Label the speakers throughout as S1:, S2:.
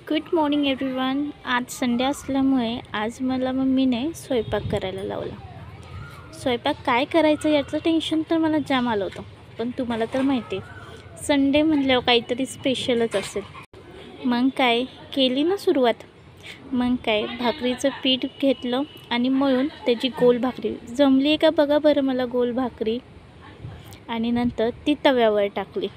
S1: Good morning everyone. आज Sunday असल्यामुळे आज मला मम्मीने स्वयंपाक करायला लावला। स्वयंपाक काय करायचं याचं टेन्शन तर मला जाम आलं होतं, पण तुम्हाला तर माहिती आहे संडे म्हटल्यावर काहीतरी स्पेशलच असेल। मग काय केली ना सुरुवात। मग काय भाकरीचं पीठ घेतलं आणि मळून त्याची गोल भाकरी जमली आहे का बघा बरं मला गोल भाकरी। आणि नंतर ती तव्यावर टाकली,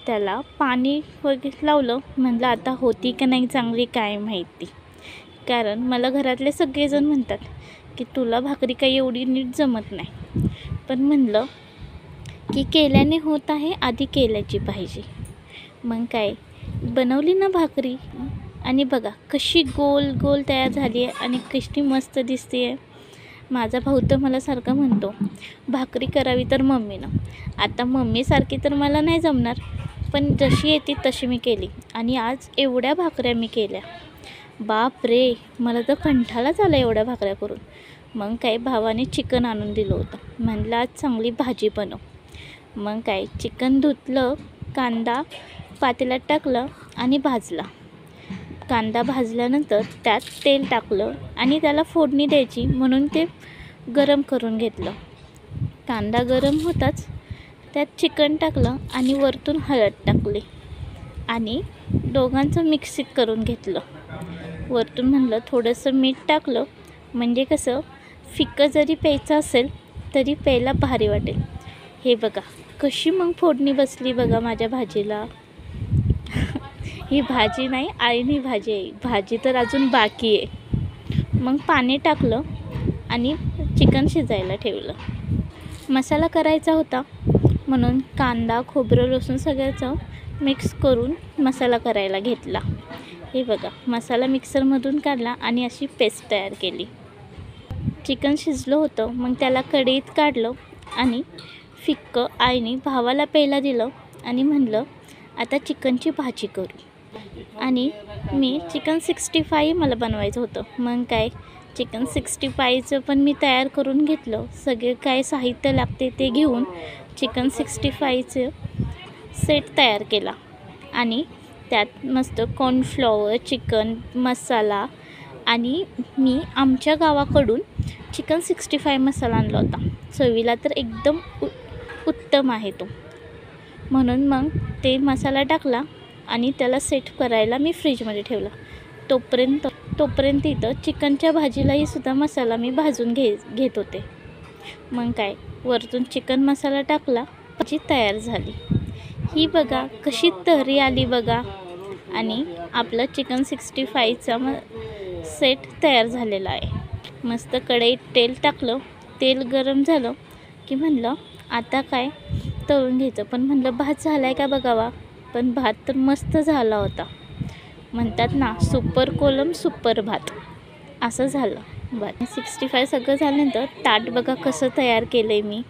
S1: त्याला पाणी वगैरे लावलं। म्हटलं आता होती का नाही चांगली काय माहिती, कारण मला घरातले सगळेजण म्हणतात की तुला भाकरी काही एवढी नीट जमत नाही, पण म्हणलं की केल्याने होत आहे, आधी केल्याची पाहिजे। मग काय बनवली ना भाकरी, आणि बघा कशी गोल गोल तयार झाली आहे आणि कशी मस्त दिसते आहे। माझा भाऊ तर मला सारखा म्हणतो भाकरी करावी तर मम्मीनं। आता मम्मीसारखी तर मला नाही जमणार, पण जशी येते तशी मी केली आणि आज एवढ्या भाकऱ्या मी केल्या। बाप रे, मला तर कंटाळाच आला एवढ्या भाकऱ्या करून। मग काय भावाने चिकन आणून दिलं होतं, म्हणलं आज चांगली भाजी बनव। मग काय चिकन धुतलं, कांदा पातेल्यात टाकलं आणि भाजला। कांदा भाजल्यानंतर त्यात तेल टाकलं आणि त्याला फोडणी द्यायची म्हणून ते गरम करून घेतलं। कांदा गरम होताच त्यात चिकन टाकलं आणि वरतून हळद टाकली आणि दोघांचं मिक्सिंग करून घेतलं। वरतून म्हणलं थोडंसं मीठ टाकलं, म्हणजे कसं फिक्कं जरी प्यायचं असेल तरी प्यायला भारी वाटेल। हे बघा कशी मग फोडणी बसली बघा माझ्या भाजीला। ही भाजी नाही, आळणी भाजी आहे, भाजी तर अजून बाकी आहे। मग पाणी टाकलं आणि चिकन शिजायला ठेवलं। मसाला करायचा होता म्हणून कांदा खोबरं लसूण सगळ्याचं मिक्स करून मसाला करायला घेतला। हे बघा मसाला मिक्सरमधून काढला आणि अशी पेस्ट तयार केली। चिकन शिजलं होतं, मग त्याला कढईत काढलं आणि फिक्कं आईने भावाला प्यायला दिलं आणि म्हणलं आता चिकनची भाजी करू। आणि मी चिकन 65 मला बनवायचं होतं। मग काय चिकन 65चं पण मी तयार करून घेतलं। सगळे काय साहित्य लागते ते घेऊन चिकन 65चं सेट तयार केला आणि त्यात मस्त कॉर्नफ्लॉवर, चिकन मसाला आणि मी आमच्या गावाकडून चिकन 65 मसाला आणला होता। चवीला तर एकदम उत्तम आहे तो, म्हणून मग ते मसाला टाकला आणि त्याला सेट करायला मी फ्रीजमध्ये ठेवला। तोपर्यंत इथं चिकनच्या भाजीलाही सुद्धा मसाला मी भाजून घेत होते। मग काय वरतून चिकन मसाला टाकला, भाजी तयार झाली। ही बघा कशी तर्री आली बघा, आणि आपलं चिकन 65चा सेट तयार झालेला आहे। मस्त कढईत तेल टाकलं, तेल गरम झालं की म्हणलं आता काय तळून घ्यायचं, पण म्हणलं भात झाला आहे का बघावा, पण भात तर मस्त झाला होता। म्हणतात ना सुपर कोलम सुपर भात, असं झालं भात। 65 सगळं झाल्यानंतर ताट बघा कसं तयार केलं आहे मी।